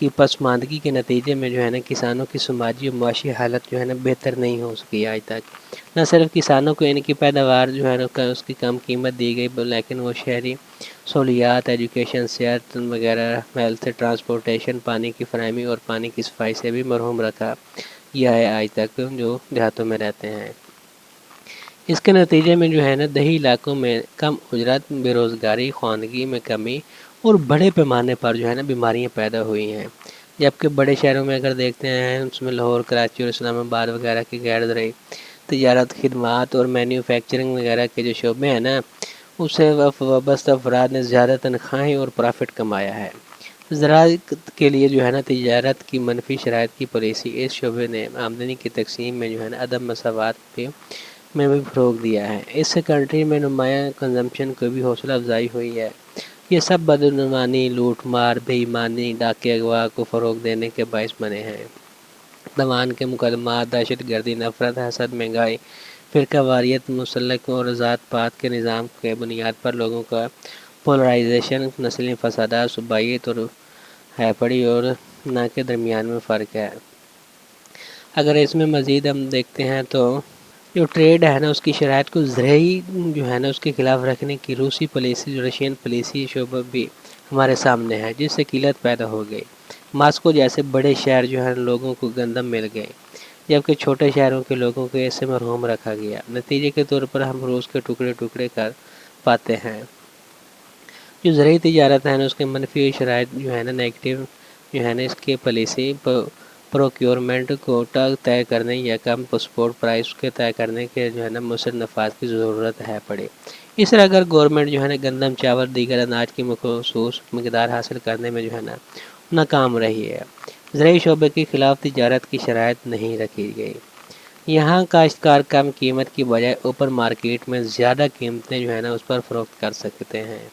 کی پسماندگی کے نتیجے میں جو ہے نا کسانوں کی سماجی و معاشی حالت جو ہے نا بہتر نہیں ہو سکی آج تک۔ نہ صرف کسانوں کو ان کی پیداوار جو ہے نا اس کی کم قیمت دی گئی، لیکن وہ شہری سہولیات، ایجوکیشن، صحت وغیرہ، ہیلتھ، ٹرانسپورٹیشن، پانی کی فراہمی اور پانی کی صفائی سے بھی محروم رکھا گیا ہے آج تک جو دیہاتوں میں رہتے ہیں۔ اس کے نتیجے میں جو ہے نا دیہی علاقوں میں کم اجرت، بے روزگاری، خواندگی میں کمی اور بڑے پیمانے پر جو ہے نا بیماریاں پیدا ہوئی ہیں، جبکہ بڑے شہروں میں اگر دیکھتے ہیں اس میں لاہور، کراچی اور اسلام آباد وغیرہ کی غیر زرعی تجارت، خدمات اور مینوفیکچرنگ وغیرہ کے جو شعبے ہیں نا اس سے وابستہ افراد نے زیادہ تنخواہیں اور پرافٹ کمایا ہے۔ زراعت کے لیے جو ہے نا تجارت کی منفی شرائط کی پالیسی اس شعبے نے آمدنی کی تقسیم میں جو ہے نا عدم مساوات میں بھی فروغ دیا ہے۔ اس سے کنٹری میں نمایاں کنزمپشن کو بھی حوصلہ افزائی ہوئی ہے۔ یہ سب بدعنوانی، لوٹ مار، بے ایمانی، ڈاکے، اغوا کو فروغ دینے کے باعث بنے ہیں۔ زبان کے مکالمات، دہشت گردی، نفرت، حسد، مہنگائی، فرقہ واریت، مسلک اور ذات پات کے نظام کے بنیاد پر لوگوں کا پولرائزیشن، نسلی فسادات، صوبائیت اور ہیپڑی اور نہ کے درمیان میں فرق ہے۔ اگر اس میں مزید ہم دیکھتے ہیں تو جو ٹریڈ ہے نا اس کی شرائط کو زرعی جو ہے نا اس کے خلاف رکھنے کی روسی پالیسی، جو رشین پالیسی شعبہ بھی ہمارے سامنے ہے، جس سے قلت پیدا ہو گئی۔ ماسکو جیسے بڑے شہر جو ہے لوگوں کو گندم مل گئے، جبکہ چھوٹے شہروں کے لوگوں کو اس سے محروم رکھا گیا۔ نتیجے کے طور پر ہم روز کے ٹکڑے ٹکڑے کر پاتے ہیں۔ جو زرعی تجارت ہے نا اس کے منفی شرائط جو ہے نا نیگیٹو جو ہے نا اس کے پالیسی پروکیورمنٹ کوٹا طے کرنے یا کم پاسپورٹ پرائس کے طے کرنے کے جو ہے نا مؤثر نفاذ کی ضرورت ہے پڑی۔ اس طرح اگر گورنمنٹ جو ہے نا گندم، چاول، دیگر اناج کی مخصوص مقدار حاصل کرنے میں جو ہے نا ناکام رہی ہے، زرعی شعبے کے خلاف تجارت کی شرائط نہیں رکھی گئی۔ یہاں کاشتکار کم قیمت کی بجائے اوپر مارکیٹ میں زیادہ قیمتیں جو ہے نا اس پر فروخت کر سکتے ہیں۔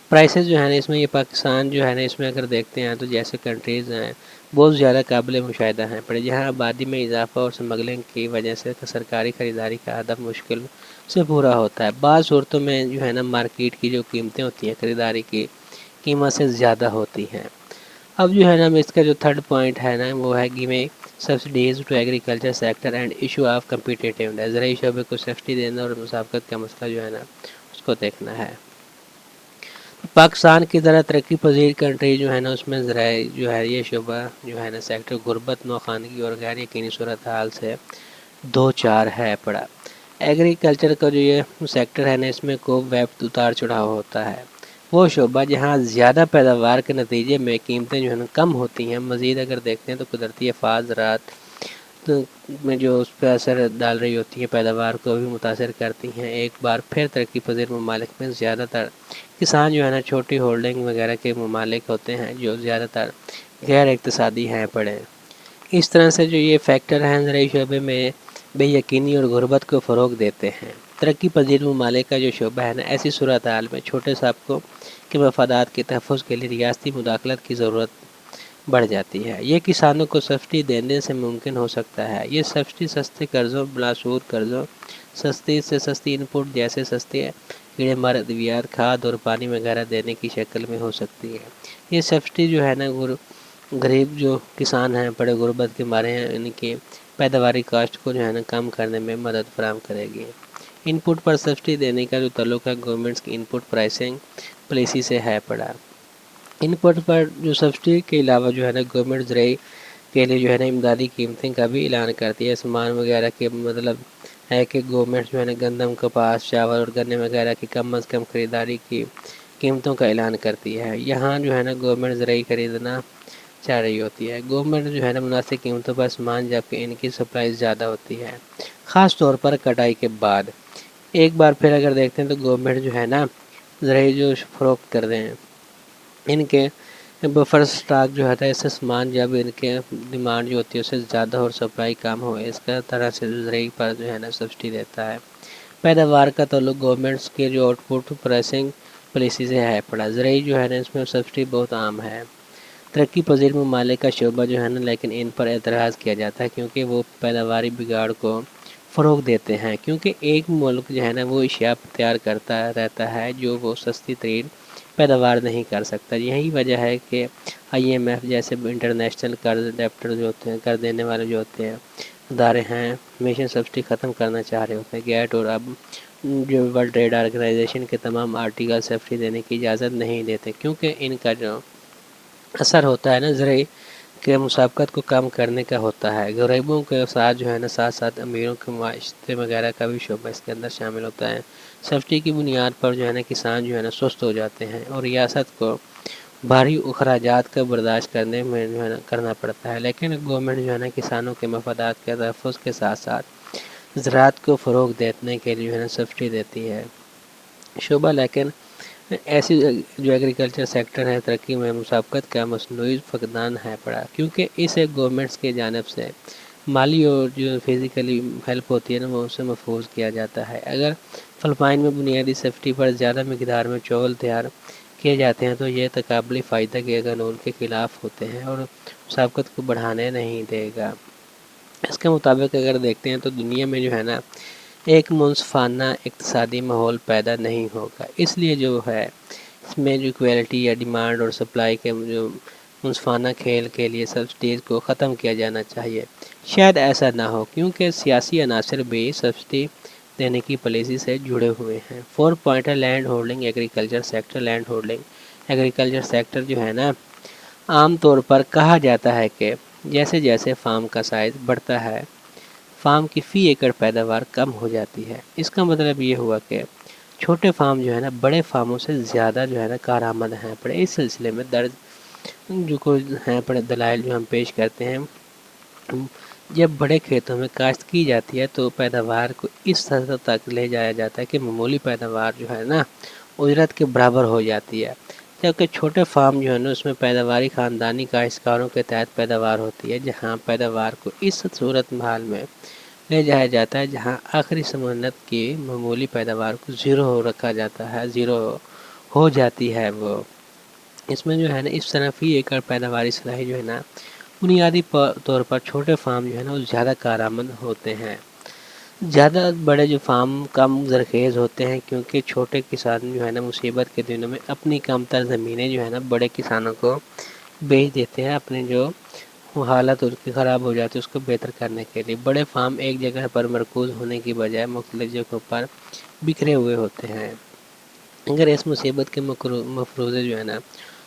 پرائسز جو ہے نا اس میں یہ پاکستان جو ہے نا اس میں اگر دیکھتے ہیں تو جیسے کنٹریز ہیں بہت زیادہ قابل مشاہدہ ہیں پڑے، جہاں آبادی میں اضافہ اور سمگلنگ کی وجہ سے سرکاری خریداری کا ہدف مشکل سے پورا ہوتا ہے۔ بعض صورتوں میں جو ہے نا مارکیٹ کی جو قیمتیں ہوتی ہیں خریداری کی قیمت سے زیادہ ہوتی ہیں۔ اب جو ہے نا اس کا جو تھرڈ پوائنٹ ہے نا وہ ہے giving subsidies to agriculture sector and issue of competitiveness, زرعی شعبے کو سبسڈی دینا اور مسابقت کا مسئلہ جو ہے نا اس کو دیکھنا ہے۔ پاکستان کی طرح ترقی پذیر کنٹری جو ہے نا اس میں زرعی جو ہے یہ شعبہ جو ہے نا سیکٹر غربت، نوخواندگی اور غیر یقینی صورتحال سے دو چار ہے پڑا۔ ایگریکلچر کا جو یہ سیکٹر ہے نا اس میں کو ویب اتار چڑھاؤ ہوتا ہے۔ وہ شعبہ جہاں زیادہ پیداوار کے نتیجے میں قیمتیں جو ہے نا کم ہوتی ہیں۔ مزید اگر دیکھتے ہیں تو قدرتی آفات زراعت میں جو اس پہ اثر ڈال رہی ہوتی ہیں، پیداوار کو بھی متاثر کرتی ہیں۔ ایک بار پھر ترقی پذیر ممالک میں زیادہ تر کسان جو ہے نا چھوٹی ہولڈنگ وغیرہ کے ممالک ہوتے ہیں جو زیادہ تر غیر اقتصادی ہیں پڑے۔ اس طرح سے جو یہ فیکٹر ہیں زرعی شعبے میں بے یقینی اور غربت کو فروغ دیتے ہیں۔ ترقی پذیر ممالک کا جو شعبہ ہے نا ایسی صورتحال میں چھوٹے طبقوں کے مفادات کے تحفظ کے لیے ریاستی مداخلت کی ضرورت بڑھ جاتی ہے۔ یہ کسانوں کو سبسڈی دینے سے ممکن ہو سکتا ہے۔ یہ سبسڈی سستے قرضوں، بلا سود قرضوں، سستی سے سستی ان پٹ جیسے سستے کیڑے مار ادویات، کھاد اور پانی وغیرہ دینے کی شکل میں ہو سکتی ہے۔ یہ سبسڈی جو ہے نا غریب جو کسان ہیں بڑے غربت کے مارے ہیں ان کی پیداواری کاسٹ کو جو ہے نا کم کرنے میں مدد فراہم کرے گی۔ ان پٹ پر سبسڈی دینے کا جو تعلق ہے گورنمنٹس کی ان پٹ پرائسنگ پالیسی سے ہے پڑا۔ ان پٹ پر جو سبسڈی کے علاوہ جو ہے نا گورنمنٹ زرعی کے لیے جو ہے نا امدادی قیمتیں کا بھی اعلان کرتی ہے۔ سامان وغیرہ کے مطلب ہے کہ گورنمنٹ جو ہے نا گندم، کپاس، چاول اور گنے وغیرہ کی کم از کم خریداری کی قیمتوں کا اعلان کرتی ہے۔ یہاں جو ہے نا گورنمنٹ زرعی خریدنا چاہ رہی ہوتی ہے۔ گورنمنٹ جو ہے نا مناسب قیمتوں پر سامان جبکہ ان کی سپلائی زیادہ ہوتی ہے، خاص طور پر کٹائی کے بعد۔ ایک بار پھر اگر دیکھتے ہیں تو گورنمنٹ جو ہے نا زرعی جو فروخت کر رہے ہیں ان کے بفر سٹاک جو ہے اس سے سامان جب ان کے ڈیمانڈ جو ہوتی ہے اس سے زیادہ اور سپلائی کم ہو، اس کا طرح سے زرعی پر جو ہے نا سبسڈی دیتا ہے۔ پیداوار کا تعلق گورنمنٹس کے جو آؤٹ پٹ پرائسنگ پالیسی سے ہے پڑا۔ زرعی جو ہے نا اس میں سبسڈی بہت عام ہے۔ ترقی پذیر ممالک کا شعبہ جو ہے نا لیکن ان پر اعتراض کیا جاتا ہے کیونکہ وہ پیداواری بگاڑ کو فروغ دیتے ہیں، کیونکہ ایک ملک جو ہے نا وہ اشیاء تیار کرتا رہتا ہے جو وہ سستی ترین پیداوار نہیں کر سکتا۔ یہی وجہ ہے کہ IMF جیسے انٹرنیشنل قرض ڈیپٹر جو ہوتے ہیں، قرض دینے والے جو ہوتے ہیں ادارے ہیں، ہمیشہ سبسڈی ختم کرنا چاہ رہے ہوتے ہیں۔ گیٹ اور اب جو ورلڈ ٹریڈ آرگنائزیشن کے تمام آرٹیکل سبسڈی دینے کی اجازت نہیں دیتے، کیونکہ ان کا جو اثر ہوتا ہے نا زرعی کے مسابقت کو کم کرنے کا ہوتا ہے۔ غریبوں کے ساتھ جو ہے نا ساتھ ساتھ امیروں کے معاشرے وغیرہ کا بھی شعبہ اس کے اندر شامل ہوتا ہے۔ سبسڈی کی بنیاد پر جو ہے نا کسان جو ہے نا سست ہو جاتے ہیں اور ریاست کو بھاری اخراجات کا برداشت کرنے میں جو ہے نا کرنا پڑتا ہے، لیکن گورنمنٹ جو ہے نا کسانوں کے مفادات کے تحفظ کے ساتھ ساتھ زراعت کو فروغ دینے کے لیے جو ہے نا سبسڈی دیتی ہے شعبہ۔ لیکن ایسی جو ایگریکلچر سیکٹر ہے ترقی میں مسابقت کا مصنوعی فقدان ہے پڑا، کیونکہ اسے گورنمنٹس کی جانب سے مالی اور جو فزیکلی ہیلپ ہوتی ہے نا وہ اسے محفوظ کیا جاتا ہے۔ اگر فلپائن میں بنیادی سبسڈی پر زیادہ مقدار میں چاول تیار کیے جاتے ہیں تو یہ تقابلی فائدہ کے قانون کے خلاف ہوتے ہیں اور مسابقت کو بڑھانے نہیں دے گا۔ اس کے مطابق اگر دیکھتے ہیں تو دنیا میں جو ہے نا ایک منصفانہ اقتصادی ماحول پیدا نہیں ہوگا، اس لیے جو ہے اس میں جو کوالٹی یا ڈیمانڈ اور سپلائی کے جو منصفانہ کھیل کے لیے سبسڈیز کو ختم کیا جانا چاہیے۔ شاید ایسا نہ ہو کیونکہ سیاسی عناصر بھی سبسڈی دینے کی پالیسی سے جڑے ہوئے ہیں۔ 4 pointer land holding agriculture sector. Land holding agriculture sector جو ہے نا عام طور پر کہا جاتا ہے کہ جیسے جیسے فارم کا سائز بڑھتا ہے فارم کی فی ایکڑ پیداوار کم ہو جاتی ہے۔ اس کا مطلب یہ ہوا کہ چھوٹے فارم جو ہے نا بڑے فارموں سے زیادہ جو ہے نا کارآمد ہیں پڑے۔ اس سلسلے میں درج جو کوئی ہیں پڑے دلائل جو ہم پیش کرتے ہیں، جب بڑے کھیتوں میں کاشت کی جاتی ہے تو پیداوار کو اس حد تک لے جایا جاتا ہے کہ معمولی پیداوار جو ہے نا اجرت کے برابر ہو جاتی ہے، جبکہ چھوٹے فارم جو ہے نا اس میں پیداواری خاندانی کاشتکاروں کے تحت پیداوار ہوتی ہے، جہاں پیداوار کو اس صورت حال میں لے جایا جاتا ہے جہاں آخری سمنت کی معمولی پیداوار کو زیرو رکھا جاتا ہے، زیرو ہو جاتی ہے وہ۔ اس میں جو ہے نا اس طرح فی ایکڑ پیداواری صلاحیت جو ہے نا بنیادی طور پر چھوٹے فارم جو ہے نا وہ زیادہ کارآمد ہوتے ہیں۔ زیادہ بڑے جو فارم کم زرخیز ہوتے ہیں کیونکہ چھوٹے کسان جو ہے نا مصیبت کے دنوں میں اپنی کم تر زمینیں جو ہے نا بڑے کسانوں کو بیچ دیتے ہیں، اپنے جو حالت اس کی خراب ہو جاتی ہے اس کو بہتر کرنے کے لیے۔ بڑے فارم ایک جگہ پر مرکوز ہونے کی بجائے مختلف جگہوں پر بکھرے ہوئے ہوتے ہیں۔ اگر اس مصیبت کے مفروضے جو ہے نا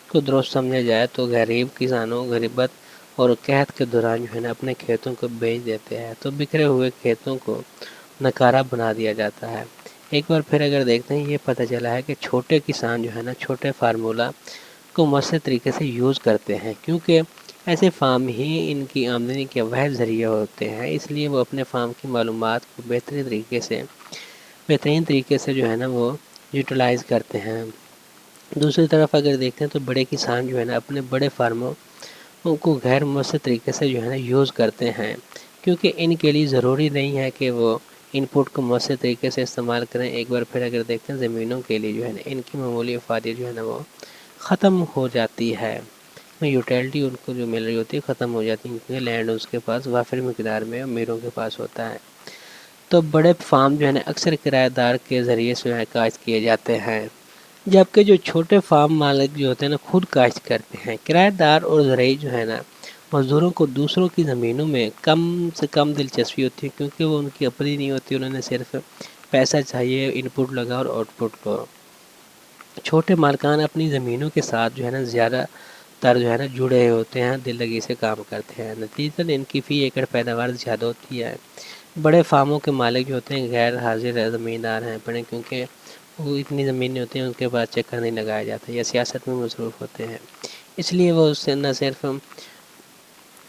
کو درست سمجھا جائے تو غریب کسانوں غربت اور قحط کے دوران جو ہے نا اپنے کھیتوں کو بیچ دیتے ہیں تو بکھرے ہوئے کھیتوں کو ناکارہ بنا دیا جاتا ہے۔ ایک بار پھر اگر دیکھتے ہیں یہ پتہ چلا ہے کہ چھوٹے کسان جو ہے نا چھوٹے فارمولہ کو مؤثر طریقے سے یوز کرتے ہیں، کیونکہ ایسے فارم ہی ان کی آمدنی کے واحد ذریعہ ہوتے ہیں، اس لیے وہ اپنے فارم کی معلومات کو بہترین طریقے سے جو ہے نا وہ یوٹیلائز کرتے ہیں۔ دوسری طرف اگر دیکھتے ہیں تو بڑے کسان جو ہے نا اپنے بڑے فارموں کو غیر مؤثر طریقے سے جو ہے نا یوز کرتے ہیں، کیونکہ ان کے لیے ضروری نہیں ہے کہ وہ ان پٹ کو مؤثر طریقے سے استعمال کریں۔ ایک بار پھر اگر دیکھتے ہیں زمینوں کے لیے جو ہے نا ان کی معمولی افادیت جو ہے نا وہ ختم ہو جاتی ہے، یوٹیلٹی ان کو جو مل رہی ہوتی ہے ختم ہو جاتی ہے، کیونکہ لینڈ اس کے پاس وافر مقدار میں امیروں کے پاس ہوتا ہے۔ تو بڑے فارم جو ہے نا اکثر کرایہ دار کے ذریعے سے کاشت کیے جاتے ہیں، جبکہ جو چھوٹے فارم مالک جو ہوتے ہیں نا خود کاشت کرتے ہیں۔ کرایہ دار اور زرعی جو ہے نا مزدوروں کو دوسروں کی زمینوں میں کم سے کم دلچسپی ہوتی ہے، کیونکہ وہ ان کی اپنی نہیں ہوتی، انہوں نے صرف پیسہ چاہیے، ان پٹ لگا اور آؤٹ پٹ کو۔ چھوٹے مالکان اپنی زمینوں کے ساتھ جو ہے نا زیادہ تر جو ہے نا جڑے ہوتے ہیں، دل لگی سے کام کرتے ہیں، نتیجتاً ان کی فی ایکڑ پیداوار زیادہ ہوتی ہے۔ بڑے فارموں کے مالک جو ہوتے ہیں غیر حاضر زمیندار ہیں پڑے، کیونکہ وہ اتنی زمین نہیں ہوتی ہیں، ان کے پاس چکر نہیں لگایا جاتا یا سیاست میں مصروف ہوتے ہیں، اس لیے وہ اس سے نہ صرف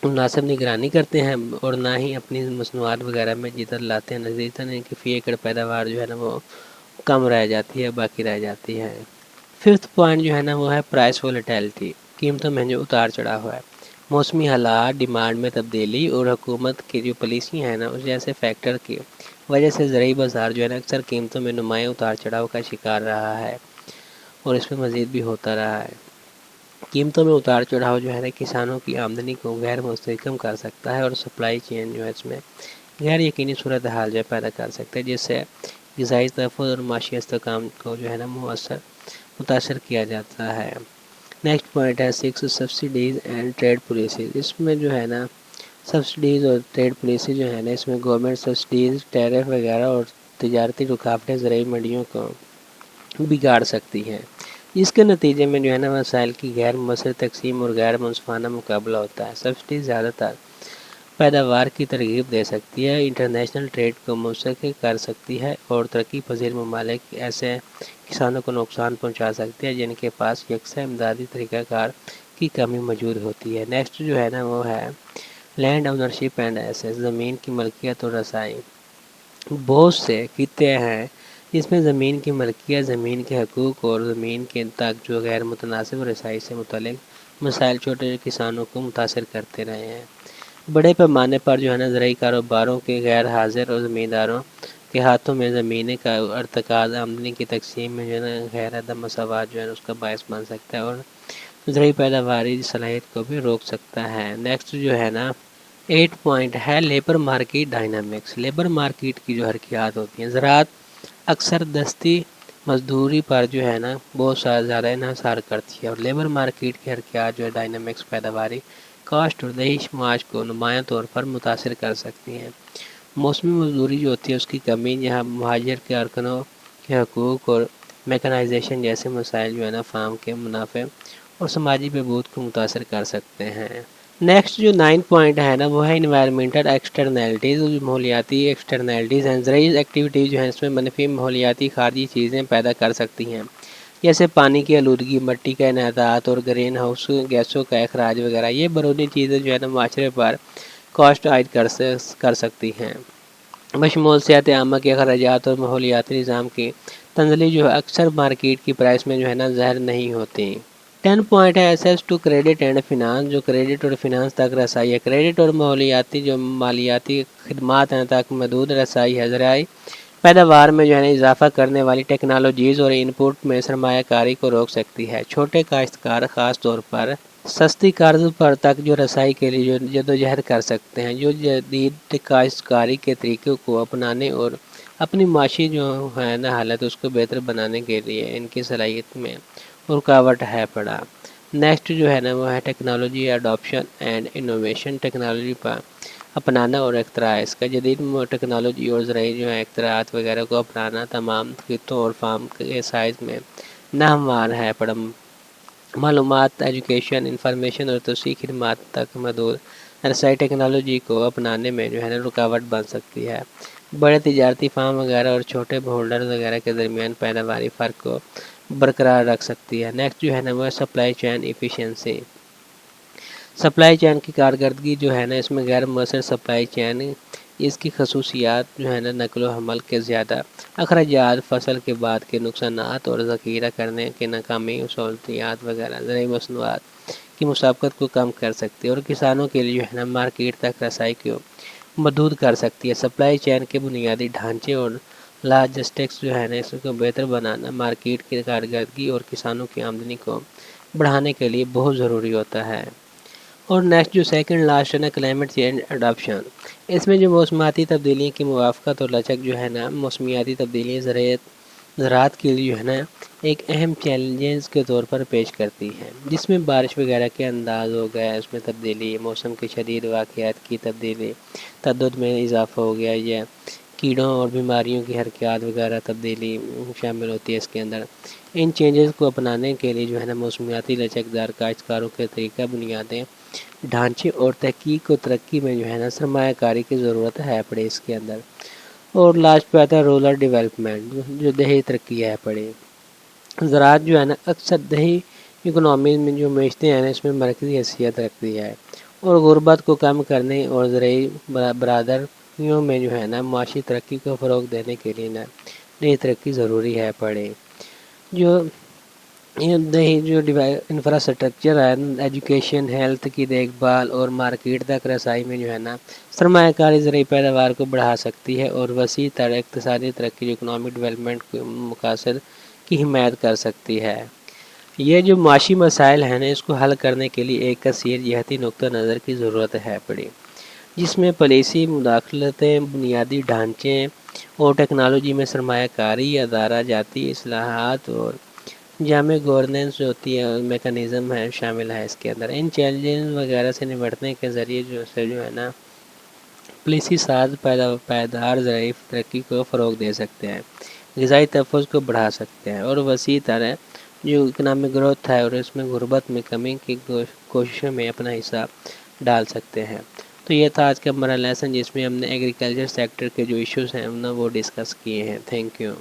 مناسب نگرانی کرتے ہیں اور نہ ہی اپنی مصنوعات وغیرہ میں جدت لاتے ہیں، نتیجتاً ان کی فی ایکڑ پیداوار جو ہے نا وہ کم رہ جاتی ہے، باقی رہ جاتی ہے۔ 5 پوائنٹ جو ہے نا وہ ہے پرائس وولیٹیلٹی، قیمتوں میں جو اتار چڑھاؤ ہے۔ موسمی حالات، ڈیمانڈ میں تبدیلی اور حکومت کی جو پالیسی ہیں نا اس جیسے فیکٹر کی وجہ سے زرعی بازار جو ہے نا اکثر قیمتوں میں نمایاں اتار چڑھاؤ کا شکار رہا ہے اور اس میں مزید بھی ہوتا رہا ہے۔ قیمتوں میں اتار چڑھاؤ جو ہے نا کسانوں کی آمدنی کو غیر مستحکم کر سکتا ہے اور سپلائی چین جو ہے اس میں غیر یقینی صورتحال جو پیدا کر سکتا ہے، جس سے غذائی تحفظ اور معاشی استحکام کو جو ہے نا مؤثر متاثر کیا جاتا ہے۔ نیکسٹ پوائنٹ ہے 6 سبسڈیز اینڈ ٹریڈ پالیسیز۔ اس میں جو ہے نا سبسڈیز اور ٹریڈ پالیسی جو ہے نا اس میں گورنمنٹ سبسڈیز، ٹیرف وغیرہ اور تجارتی رکاوٹیں زرعی منڈیوں کو بگاڑ سکتی ہیں، جس کے نتیجے میں جو ہے نا وسائل کی غیر مؤثر تقسیم اور غیر منصفانہ مقابلہ ہوتا ہے۔ سبسڈی زیادہ تر پیداوار کی ترغیب دے سکتی ہے، انٹرنیشنل ٹریڈ کو مؤثر کر سکتی ہے اور ترقی پذیر ممالک ایسے کسانوں کو نقصان پہنچا سکتی ہے جن کے پاس یکساں امدادی طریقہ کار کی کمی موجود ہوتی ہے۔ نیکسٹ جو ہے نا وہ ہے لینڈ اونرشپ اینڈ ایسیس، زمین کی ملکیت اور رسائی۔ بہت سے خطے ہیں جس میں زمین کی ملکیت، زمین کے حقوق اور زمین کے تک جو غیر متناسب رسائی سے متعلق مسائل چھوٹے کسانوں کو متاثر کرتے رہے ہیں۔ بڑے پیمانے پر جو ہے نا زرعی کاروباروں کے غیر حاضر اور زمینداروں کے ہاتھوں میں زمینیں کا ارتکاز آمدنی کی تقسیم میں جو ہے نا غیر عدم مساوات جو ہے اس کا باعث بن سکتا ہے اور زرعی پیداواری صلاحیت کو بھی روک سکتا ہے۔ نیکسٹ جو ہے نا 8 پوائنٹ ہے labour market dynamics. Labour market کی جو حرکیات ہوتی ہیں، زراعت اکثر دستی مزدوری پر جو ہے نا بہت زیادہ انحصار کرتی ہے اور لیبر مارکیٹ کی حرکیات جو ہے ڈائنامکس پیداواری کاسٹ اور دیہی معاش کو نمایاں طور پر متاثر کر سکتی ہیں۔ موسمی مزدوری جو ہوتی ہے اس کی کمی، یہاں مہاجر کے ارکنوں کے حقوق اور میکنائزیشن جیسے مسائل جو ہے نا فارم کے منافع اور سماجی بہبود کو متاثر کر سکتے ہیں۔ نیکسٹ جو 9 پوائنٹ ہے نا وہ ہے انوائرمنٹل ایکسٹرنیلٹیز، ماحولیاتی ایکسٹرنیلٹیز ہیں۔ زرعی ایکٹیویٹیز جو ہیں اس میں منفی ماحولیاتی خارجی چیزیں پیدا کر سکتی ہیں، جیسے پانی کی آلودگی، مٹی کا انحطاط اور گرین ہاؤس گیسوں کا اخراج وغیرہ۔ یہ بیرونی چیزیں جو ہے نا معاشرے پر کاسٹ عائد کر سکتی ہیں، بشمول صحت عامہ کے اخراجات اور ماحولیاتی نظام کی تنزلی جو اکثر مارکیٹ کی پرائس میں جو ہے نا ظاہر نہیں ہوتی۔ 10 پوائنٹ ہے access to credit and finance, جو کریڈٹ اور فنانس تک رسائی ہے۔ کریڈٹ اور مالیاتی خدمات ہیں تک محدود رسائی ہے۔ زرعی پیداوار میں جو ہے نا اضافہ کرنے والی ٹیکنالوجیز اور ان پٹ میں سرمایہ کاری کو روک سکتی ہے۔ چھوٹے کاشتکار خاص طور پر سستی قرض پر تک جو رسائی کے لیے جدوجہد کر سکتے ہیں، جو جدید کاشتکاری کے طریقوں کو اپنانے اور اپنی معاشی جو ہے نا حالت اس کو بہتر بنانے کے لیے ان کی صلاحیت میں رکاوٹ ہے پڑا۔ نیکسٹ جو ہے نا وہ ہے technology adaption and innovation, technology پر اپنانا اور اختراع۔ اس کا جدید ٹیکنالوجی اور زرعی جو ہے اختراعات وغیرہ کو اپنانا تمام خطوں اور فارم کے سائز میں ناہموار ہے پڑا۔ معلومات، ایجوکیشن، انفارمیشن اور توسیع خدمات تک محدود رسائی ٹیکنالوجی کو اپنانے میں جو ہے نا رکاوٹ بن سکتی ہے۔ بڑے تجارتی فارم وغیرہ اور چھوٹے ہولڈر وغیرہ کے درمیان پیداواری فرق کو برقرار رکھ سکتی ہے۔ نیکسٹ جو ہے نا وہ supply chain efficiency. Supply chain کی کارکردگی جو ہے نا اس میں غیر مؤثر سپلائی چین، اس کی خصوصیات جو ہے نا نقل و حمل کے زیادہ اخراجات، فصل کے بعد کے نقصانات اور ذخیرہ کرنے کے ناکامی، سہولتیات وغیرہ زرعی مصنوعات کی مسابقت کو کم کر سکتی ہے اور کسانوں کے لیے جو ہے نا مارکیٹ تک رسائی کو محدود کر سکتی ہے۔ سپلائی چین کے بنیادی ڈھانچے اور لاجسٹکس جو ہے نا اس کو بہتر بنانا مارکیٹ کی کارکردگی اور کسانوں کی آمدنی کو بڑھانے کے لیے بہت ضروری ہوتا ہے۔ اور نیکسٹ جو سیکنڈ لاسٹ ہے نا کلائمیٹ چینج اڈاپشن، اس میں جو موسمیاتی تبدیلی کی موافقت اور لچک جو ہے نا موسمیاتی تبدیلی زراعت کے لیے جو ہے نا ایک اہم چیلنجز کے طور پر پیش کرتی ہے، جس میں بارش وغیرہ کے انداز ہو گیا، اس میں تبدیلی، موسم کے شدید واقعات کی تبدیلی، تعدد میں اضافہ ہو گیا، یا کیڑوں اور بیماریوں کی حرکیات وغیرہ تبدیلی شامل ہوتی ہے اس کے اندر۔ ان چینجز کو اپنانے کے لیے جو ہے نا موسمیاتی لچکدار کاشتکاروں کے طریقہ بنیادیں، ڈھانچے اور تحقیق و ترقی میں جو ہے نا سرمایہ کاری کی ضرورت ہے پڑے اس کے اندر۔ اور لاسٹ پہ آتا ہے رورل ڈیولپمنٹ، جو دیہی ترقی ہے پڑے۔ زراعت جو ہے نا اکثر دیہی اکنامی میں جو معیشتیں ہیں نا اس میں مرکزی حیثیت رکھتی ہے اور غربت کو کم کرنے اور زرعی برادریوں میں جو ہے نا معاشی ترقی کو فروغ دینے کے لیے نا دیہی ترقی ضروری ہے پڑے۔ جو دیہی جو انفراسٹرکچر ہے، ایجوکیشن، ہیلتھ کی دیکھ بھال اور مارکیٹ تک رسائی میں جو ہے نا سرمایہ کاری زرعی پیداوار کو بڑھا سکتی ہے اور وسیع تر اقتصادی ترقی جو اکنامک ڈیولپمنٹ کے مقاصد کی حمایت کر سکتی ہے۔ یہ جو معاشی مسائل ہیں نا اس کو حل کرنے کے لیے ایک کثیر جہتی نقطہ نظر کی ضرورت ہے پڑی، جس میں پالیسی مداخلتیں، بنیادی ڈھانچے اور ٹیکنالوجی میں سرمایہ کاری، ادارہ جاتی اصلاحات اور جامع گورننس جو ہوتی ہے میکانزم ہے شامل ہے اس کے اندر. ان چیلنجز وغیرہ سے نمٹنے کے ذریعے جو ہے نا پالیسی ساز پائیدار زرعی ترقی کو فروغ دے سکتے ہیں، غذائی تحفظ کو بڑھا سکتے ہیں اور وسیع تر جو اکنامک گروتھ ہے اور اس میں غربت میں کمی کی کوششوں میں اپنا حصہ ڈال سکتے ہیں. تو یہ تھا آج کا ہمارا لیسن جس میں ہم نے ایگریکلچر سیکٹر کے جو ایشوز ہیں وہ ڈسکس کیے ہیں. Thank you.